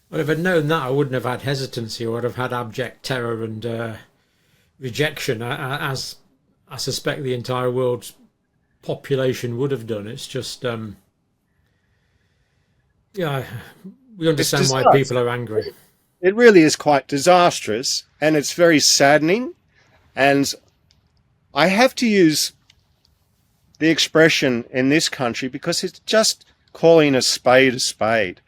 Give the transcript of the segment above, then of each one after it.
Well, if I'd known that, I wouldn't have had hesitancy, or I'd have had abject terror and rejection, as I suspect the entire world's population would have done. It's just, yeah, we It's understand why disastrous. people are angry. It really is quite disastrous, and it's very saddening. And I have to use the expression in this country because it's just calling a spade a spade.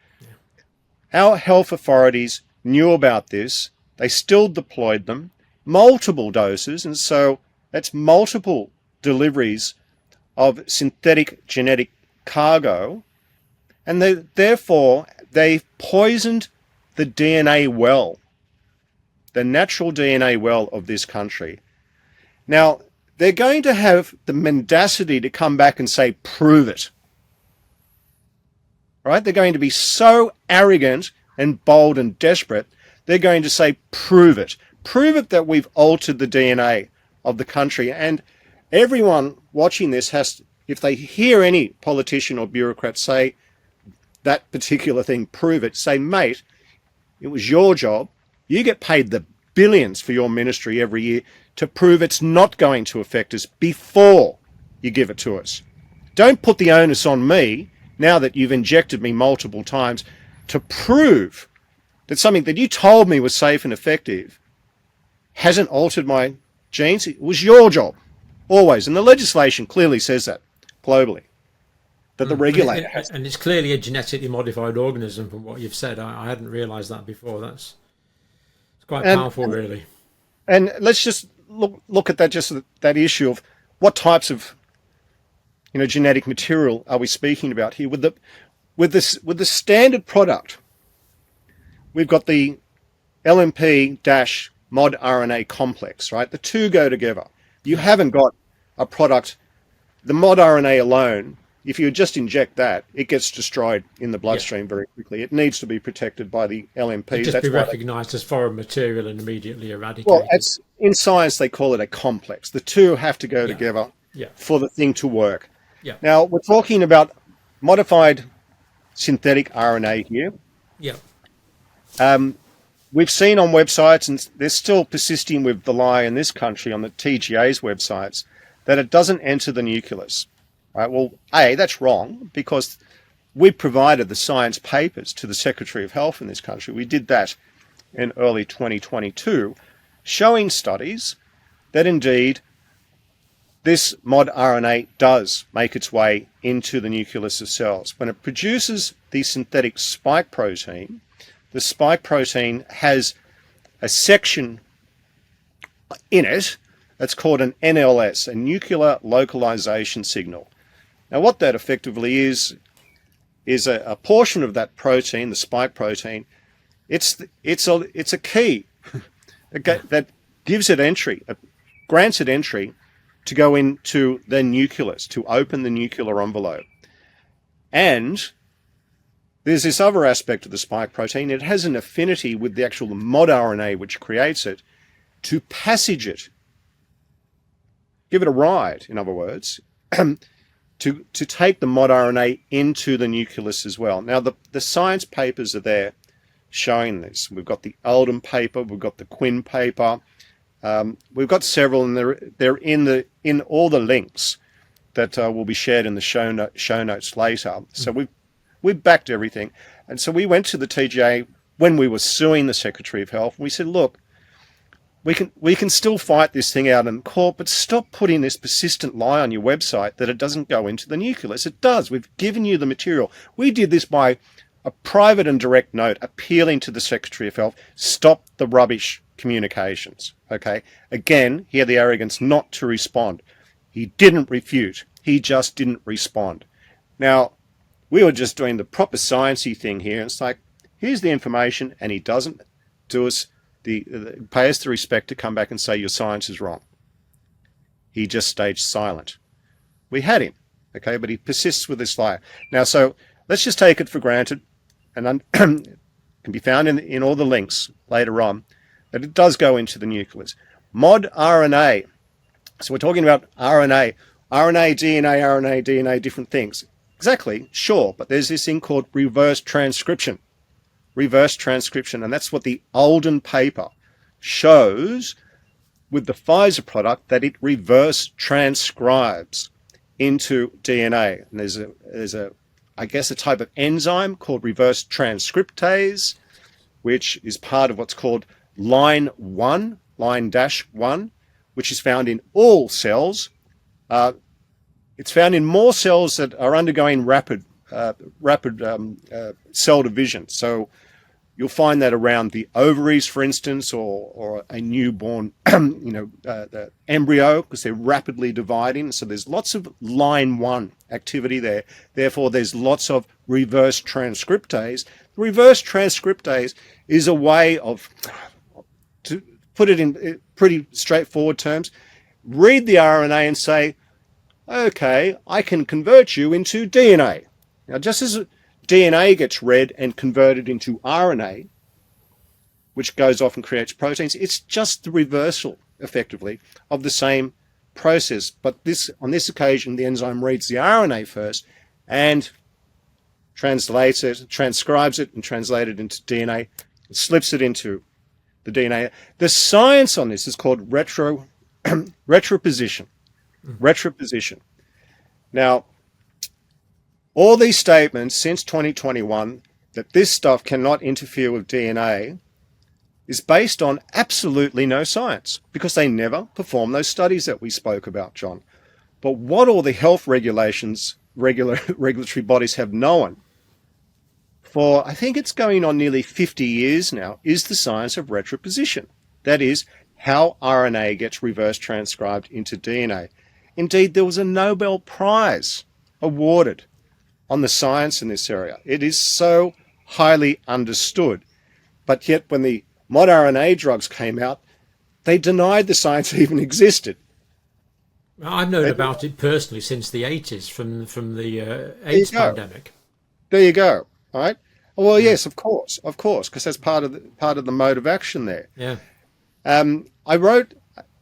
Our health authorities knew about this. They still deployed them, multiple doses, and so that's multiple deliveries of synthetic genetic cargo, and therefore they poisoned the DNA well, the natural DNA well of this country. Now, they're going to have the mendacity to come back and say, prove it. Right? They're going to be so arrogant and bold and desperate, they're going to say, prove it. Prove it that we've altered the DNA of the country. And everyone watching this has, if they hear any politician or bureaucrat say that particular thing, prove it, say, mate, it was your job. You get paid the billions for your ministry every year to prove it's not going to affect us before you give it to us. Don't put the onus on me, now that you've injected me multiple times, to prove that something that you told me was safe and effective hasn't altered my genes. It was your job, always. And the legislation clearly says that globally, that the regulator has. And it's clearly a genetically modified organism from what you've said. I hadn't realised that before. It's quite powerful, really. And let's just look at that, just that issue of what types of genetic material are we speaking about here? With the standard product, we've got the LNP-modRNA complex, right? The two go together. You haven't got a product, the modRNA alone. If you just inject that, it gets destroyed in the bloodstream very quickly. It needs to be protected by the LNPs. Just be recognised as foreign material and immediately eradicated. Well, in science they call it a complex. The two have to go together for the thing to work. Yeah. Now, we're talking about modified synthetic RNA here. Yeah. We've seen on websites, and they're still persisting with the lie in this country on the TGA's websites, that it doesn't enter the nucleus. Right? Well, that's wrong, because we provided the science papers to the Secretary of Health in this country. We did that in early 2022, showing studies that indeed this modRNA does make its way into the nucleus of cells. When it produces the synthetic spike protein, the spike protein has a section in it that's called an NLS, a nuclear localization signal. Now, what that effectively is a portion of that protein, the spike protein. It's a key that gives it entry, grants it entry to go into the nucleus, to open the nuclear envelope. And there's this other aspect of the spike protein. It has an affinity with the actual modRNA, which creates it, to passage it, give it a ride, in other words, to take the modRNA into the nucleus as well. Now, the science papers are there showing this. We've got the Eldon paper, we've got the Quinn paper, we've got several, and they're in all the links that will be shared in the show notes later. So we've backed everything. And so we went to the TGA when we were suing the Secretary of Health. We said, look, we can still fight this thing out in court, but stop putting this persistent lie on your website that it doesn't go into the nucleus. It does. We've given you the material. We did this by a private and direct note appealing to the Secretary of Health, stop the rubbish communications. Okay. Again, he had the arrogance not to respond. He didn't refute. He just didn't respond. Now, we were just doing the proper sciencey thing here. It's like, here's the information, and he doesn't do us pay us the respect to come back and say your science is wrong. He just stayed silent. We had him, okay, but he persists with this lie. Now, so let's just take it for granted, and can be found in all the links later on, that it does go into the nucleus. modRNA. So we're talking about RNA, DNA, different things. Exactly, sure, but there's this thing called reverse transcription. reverse transcription. And that's what the Alden paper shows with the Pfizer product, that it reverse transcribes into DNA. And there's a I guess a type of enzyme called reverse transcriptase, which is part of what's called line dash 1, which is found in all cells. It's found in more cells that are undergoing rapid cell division. So you'll find that around the ovaries, for instance, or a newborn, the embryo, because they're rapidly dividing. So there's lots of line 1 activity there. Therefore, there's lots of reverse transcriptase. Reverse transcriptase is a way of, to put it in pretty straightforward terms, read the RNA and say, okay, I can convert you into DNA. Now, just as DNA gets read and converted into RNA, which goes off and creates proteins, it's just the reversal, effectively, of the same process. But on this occasion, the enzyme reads the RNA first and translates it, transcribes it, and translates it into DNA, and slips it into the DNA. The science on this is called retroposition. Retroposition. Now, all these statements since 2021 that this stuff cannot interfere with DNA is based on absolutely no science, because they never performed those studies that we spoke about, John. But what all the health regulatory bodies have known for, I think it's going on nearly 50 years now, is the science of retroposition. That is, how RNA gets reverse transcribed into DNA. Indeed, there was a Nobel Prize awarded on the science in this area. It is so highly understood. But yet when the modRNA drugs came out, they denied the science even existed. I've known about it personally since the 80s from the AIDS pandemic. There you go. All right. Well, yes, of course, because that's part of the mode of action there. Yeah. I wrote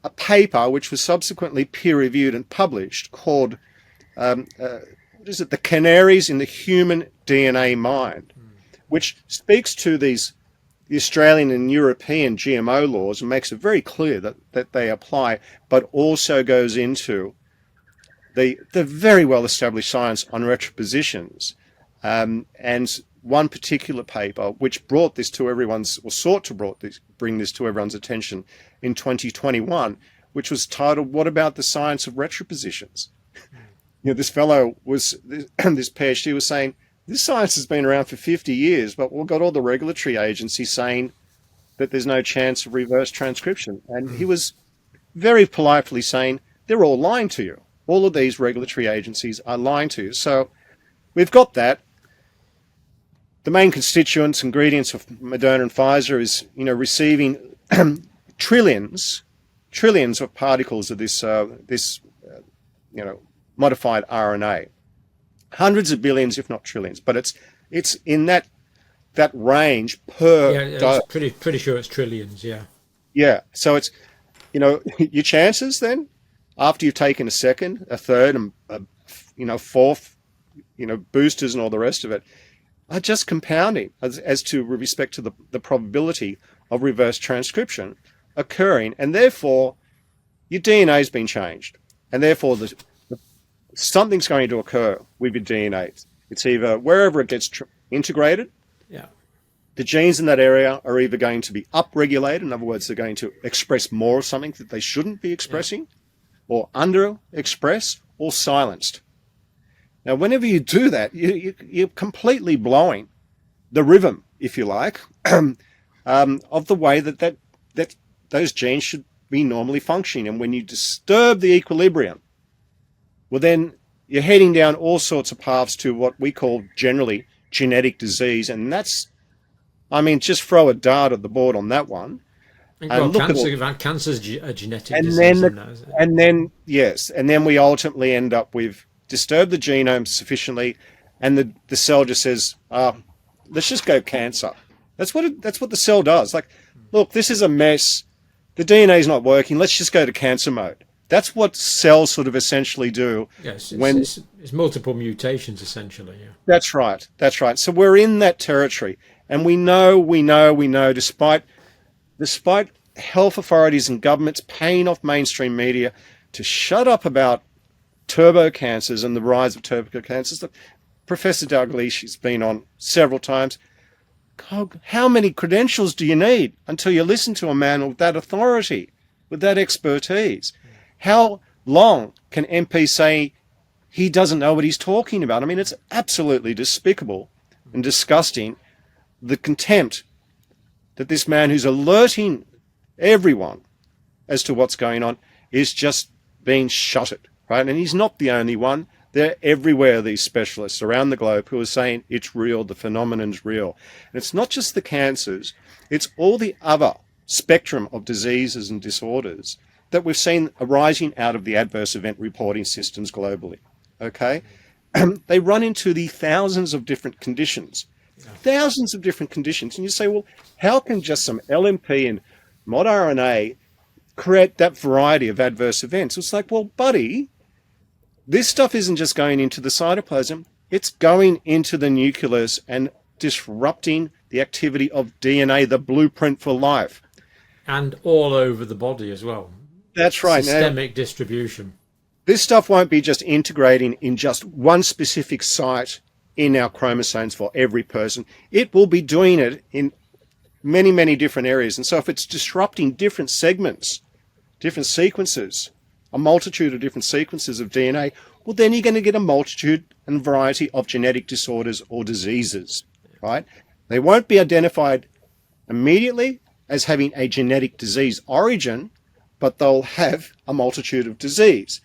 a paper which was subsequently peer-reviewed and published called the canaries in the human DNA mind, which speaks to the Australian and European GMO laws and makes it very clear that they apply, but also goes into the very well-established science on retropositions. And one particular paper which brought this to sought to bring this to everyone's attention in 2021, which was titled, "What About the Science of Retropositions?" This fellow this PhD was saying, this science has been around for 50 years, but we've got all the regulatory agencies saying that there's no chance of reverse transcription. And he was very politely saying, they're all lying to you. All of these regulatory agencies are lying to you. So we've got that. The main ingredients of Moderna and Pfizer is, receiving trillions of particles of this modified RNA, hundreds of billions, if not trillions, but it's in that range per. Yeah, it's pretty sure it's trillions. Yeah. Yeah. So it's, your chances then, after you've taken a second, a third, and fourth, boosters and all the rest of it, are just compounding as to respect to the probability of reverse transcription occurring, and therefore your DNA has been changed, and therefore something's going to occur with your DNA. It's either wherever it gets integrated, the genes in that area are either going to be upregulated, in other words, they're going to express more of something that they shouldn't be expressing, or under-expressed, or silenced. Now, whenever you do that, you're completely blowing the rhythm, if you like, of the way that those genes should be normally functioning. And when you disturb the equilibrium, well, then you're heading down all sorts of paths to what we call generally genetic disease. And that's, just throw a dart at the board on that one. And cancer's a genetic disease. And then we ultimately end up with disturb the genome sufficiently, and the cell just says, let's just go cancer. That's what the cell does. Like, look, this is a mess. The DNA is not working. Let's just go to cancer mode. That's what cells sort of essentially do. Yes, it's multiple mutations essentially. Yeah. That's right. So we're in that territory, And we know, despite health authorities and governments paying off mainstream media to shut up about turbo cancers and the rise of turbo cancers. Professor Dalgleish has been on several times. God, how many credentials do you need until you listen to a man with that authority, with that expertise? How long can MPs say he doesn't know what he's talking about? I mean, it's absolutely despicable and disgusting, the contempt that this man who's alerting everyone as to what's going on is just being shuttered, right? And he's not the only one. They're everywhere, these specialists around the globe who are saying it's real, the phenomenon's real. And it's not just the cancers, it's all the other spectrum of diseases and disorders that we've seen arising out of the adverse event reporting systems globally, okay? They run into the thousands of different conditions, thousands of different conditions. And you say, well, how can just some LNP and modRNA create that variety of adverse events? It's like, well, buddy, this stuff isn't just going into the cytoplasm, it's going into the nucleus and disrupting the activity of DNA, the blueprint for life. And all over the body as well. That's right. Systemic distribution. This stuff won't be just integrating in just one specific site in our chromosomes for every person. It will be doing it in many, many different areas. And so if it's disrupting different segments, different sequences, a multitude of different sequences of DNA, well, then you're going to get a multitude and variety of genetic disorders or diseases, right? They won't be identified immediately as having a genetic disease origin, but they'll have a multitude of disease.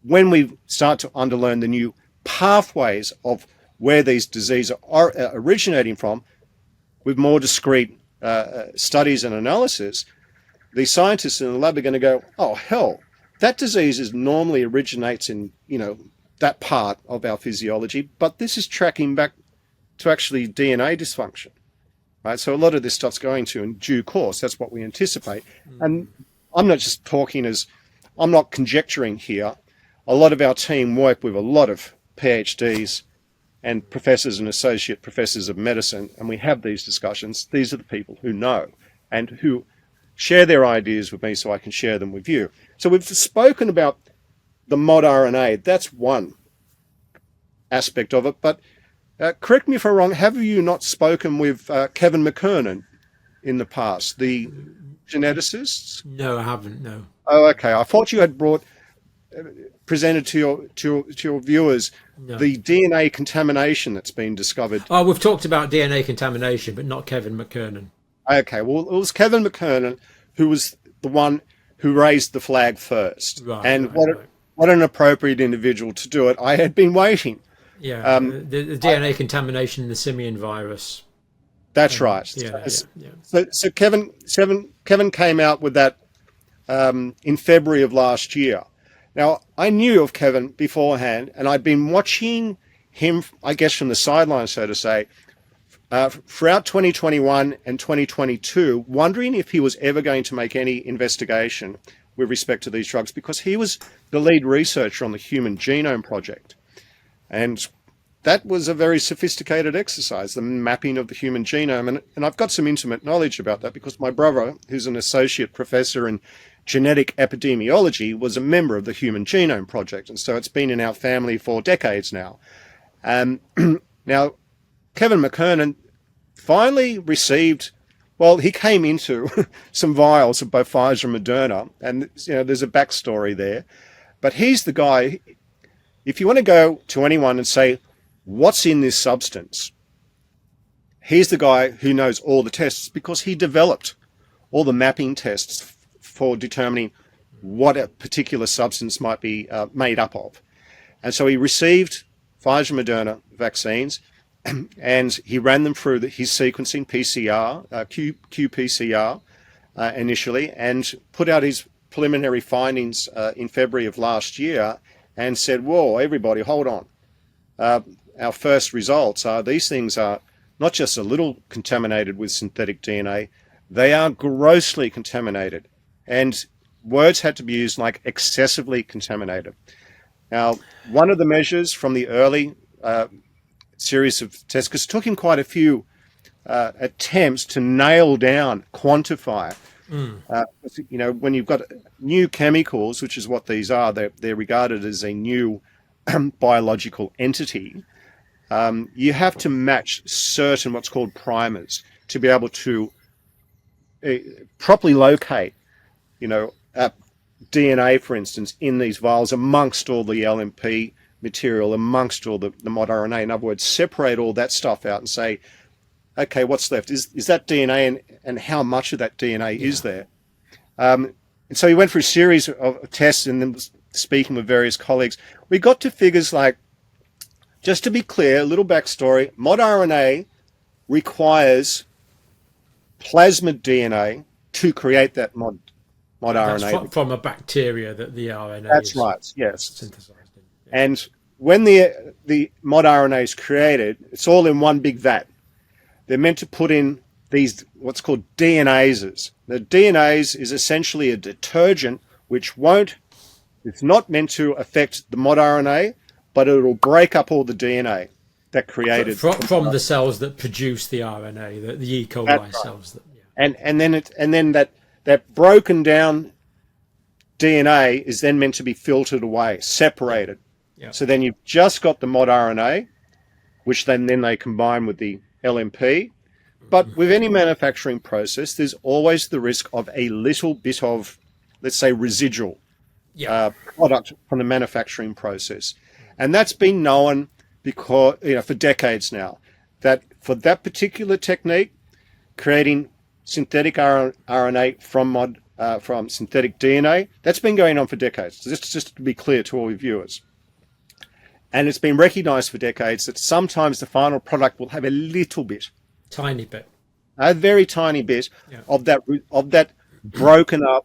When we start to underlearn the new pathways of where these diseases are originating from, with more discrete studies and analysis, the scientists in the lab are going to go, oh, hell, that disease normally originates in, that part of our physiology, but this is tracking back to actually DNA dysfunction, right? So a lot of this stuff's going to in due course. That's what we anticipate. And I'm not just I'm not conjecturing here. A lot of our team work with a lot of PhDs and professors and associate professors of medicine, and we have these discussions. These are the people who know and who share their ideas with me so I can share them with you. So we've spoken about the modRNA. That's one aspect of it. But correct me if I'm wrong, have you not spoken with Kevin McKernan in the past, the geneticists? No, I haven't, no. Oh, okay. I thought you had presented to your viewers the DNA contamination that's been discovered. Oh, we've talked about DNA contamination, but not Kevin McKernan. Okay, well, it was Kevin McKernan who was the one who raised the flag first. Right, what an appropriate individual to do it. I had been waiting. Yeah, the DNA contamination in the simian virus. That's right. So Kevin came out with that in February of last year. Now, I knew of Kevin beforehand, and I'd been watching him, I guess, from the sidelines, so to say, throughout 2021 and 2022, wondering if he was ever going to make any investigation with respect to these drugs, because he was the lead researcher on the Human Genome Project. And that was a very sophisticated exercise, the mapping of the human genome. And I've got some intimate knowledge about that because my brother, who's an associate professor in genetic epidemiology, was a member of the Human Genome Project. And so it's been in our family for decades now. Now, Kevin McKernan finally received, well, he came into some vials of both Pfizer and Moderna, and there's a backstory there. But he's the guy, if you want to go to anyone and say, what's in this substance? He's the guy who knows all the tests because he developed all the mapping tests for determining what a particular substance might be made up of. And so he received Pfizer and Moderna vaccines, and he ran them through his sequencing PCR, qPCR initially, and put out his preliminary findings in February of last year and said, whoa, everybody, hold on. Our first results are these things are not just a little contaminated with synthetic DNA, they are grossly contaminated. And words had to be used like excessively contaminated. Now, one of the measures from the early series of tests, because it took him quite a few attempts to nail down, quantify. When you've got new chemicals, which is what these are, they're regarded as a new biological entity. You have to match certain what's called primers to be able to properly locate, DNA, for instance, in these vials amongst all the LNP material, amongst all the modRNA. In other words, separate all that stuff out and say, okay, what's left? Is that DNA, and how much of that DNA is there? And so he went through a series of tests and then speaking with various colleagues. We got to figures like, just to be clear, a little backstory, modRNA requires plasmid DNA to create that modRNA. That's from a bacteria that the RNA That's is right, yes. synthesized in. Yeah. And when the modRNA is created, it's all in one big vat. They're meant to put in these what's called DNases. The DNase is essentially a detergent which it's not meant to affect the modRNA, but it'll break up all the DNA that created from the cells that produce the RNA, the E. coli cells. That, yeah. And then that broken down DNA is then meant to be filtered away, separated. Yeah. So then you've just got the modRNA, which then they combine with the LNP. But with any manufacturing process, there's always the risk of a little bit of, let's say, residual product from the manufacturing process. And that's been known because, for decades now, that for that particular technique, creating synthetic RNA from synthetic DNA, that's been going on for decades. So just to be clear to all your viewers. And it's been recognized for decades that sometimes the final product will have a little bit, tiny bit, a very tiny bit of that broken up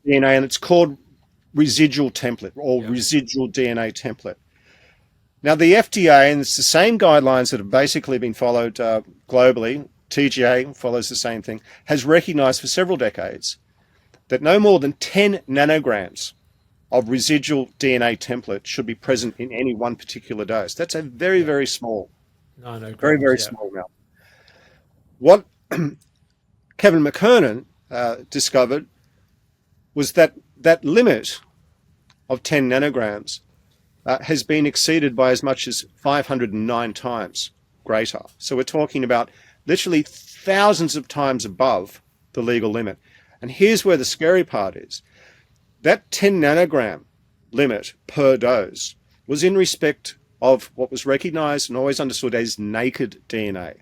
DNA, and it's called residual template or residual DNA template. Now the FDA, and it's the same guidelines that have basically been followed globally, TGA follows the same thing, has recognized for several decades that no more than 10 nanograms of residual DNA template should be present in any one particular dose. That's a very, very small, small amount. What Kevin McKernan discovered was that limit of 10 nanograms has been exceeded by as much as 509 times greater. So we're talking about literally thousands of times above the legal limit. And here's where the scary part is. That 10 nanogram limit per dose was in respect of what was recognized and always understood as naked DNA.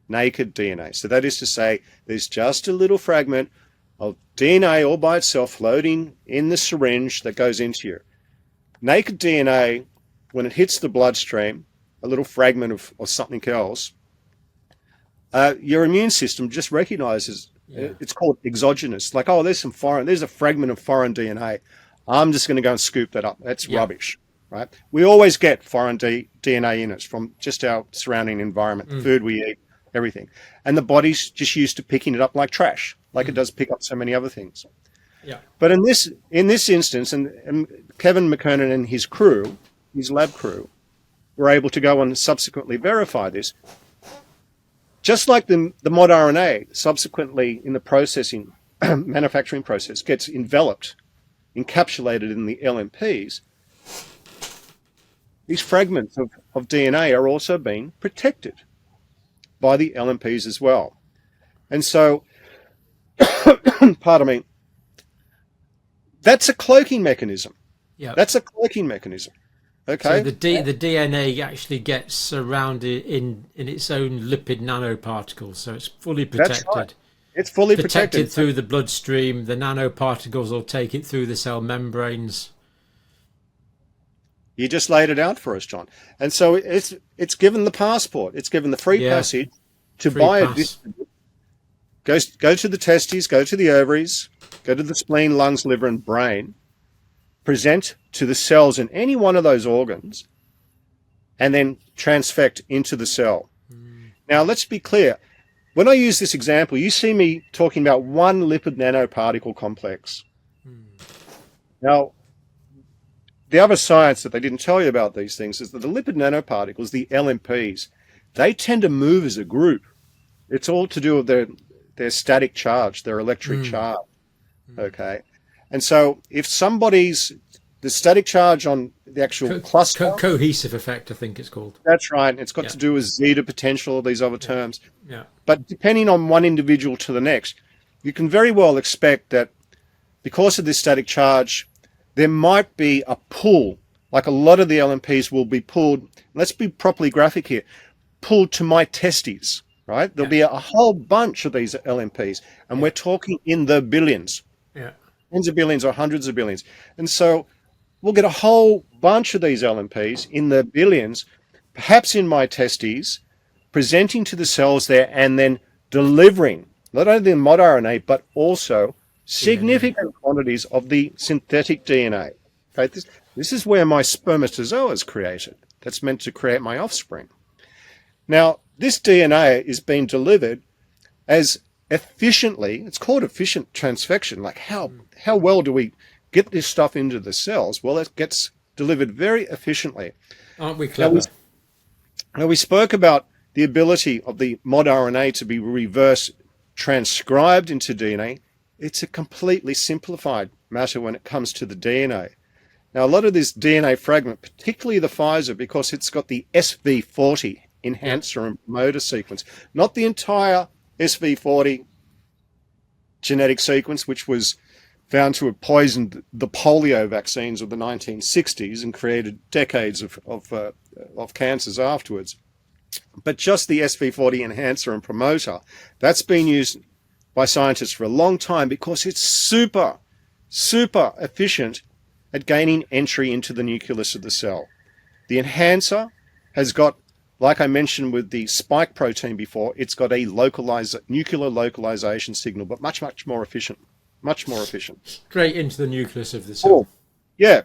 Naked DNA. So that is to say, there's just a little fragment of DNA all by itself floating in the syringe that goes into you. Naked DNA, when it hits the bloodstream, a little fragment of something else, your immune system just recognizes. It's called exogenous. Like, oh, there's a fragment of foreign DNA. I'm just going to go and scoop that up. That's rubbish, right? We always get foreign DNA in us from just our surrounding environment, the food we eat, everything. And the body's just used to picking it up like trash, like it does pick up so many other things. Yeah. But in this instance, and Kevin McKernan and his crew, his lab crew, were able to go and subsequently verify this. Just like the modRNA subsequently in the processing, manufacturing process gets enveloped, encapsulated in the LNPs, these fragments of DNA are also being protected by the LNPs as well. And so, pardon me, that's a cloaking mechanism. Yeah. That's a cloaking mechanism. Okay. So the DNA actually gets surrounded in its own lipid nanoparticles, so it's fully protected. That's right. It's fully protected through the bloodstream. The nanoparticles will take it through the cell membranes. You just laid it out for us, John. And so it's given the passport. It's given the free passage to buy a distributor. Go to the testes, go to the ovaries, go to the spleen, lungs, liver, and brain. Present to the cells in any one of those organs, and then transfect into the cell. Now, let's be clear. When I use this example, you see me talking about one lipid nanoparticle complex. Now, the other science that they didn't tell you about these things is that the lipid nanoparticles, the LNPs, they tend to move as a group. It's all to do with their static charge, their electric charge. Okay. And so if the static charge on the actual cluster. Cohesive effect, I think it's called. That's right. It's got to do with zeta potential, all these other terms. Yeah. But depending on one individual to the next, you can very well expect that because of this static charge, there might be a pull, like a lot of the LNPs will be pulled. Let's be properly graphic here. Pulled to my testes, right? There'll be a whole bunch of these LNPs, and we're talking in the billions. Yeah. Tens of billions or hundreds of billions. And so we'll get a whole bunch of these LNPs in the billions, perhaps in my testes, presenting to the cells there and then delivering not only the modRNA, but also significant quantities of the synthetic DNA. Okay, this is where my spermatozoa is created. That's meant to create my offspring. Now, this DNA is being delivered as efficiently, it's called efficient transfection. Like how well do we get this stuff into the cells? Well, it gets delivered very efficiently. Aren't we clever? Now we spoke about the ability of the modRNA to be reverse transcribed into DNA. It's a completely simplified matter when it comes to the DNA. Now, a lot of this DNA fragment, particularly the Pfizer, because it's got the SV40 enhancer and promoter sequence, not the entire SV40 genetic sequence, which was found to have poisoned the polio vaccines of the 1960s and created decades of cancers afterwards. But just the SV40 enhancer and promoter, that's been used by scientists for a long time because it's super, super efficient at gaining entry into the nucleus of the cell. The enhancer has got, like I mentioned with the spike protein before, it's got a nuclear localization signal, but much, much more efficient. Much more efficient. Straight into the nucleus of the cell. Yeah.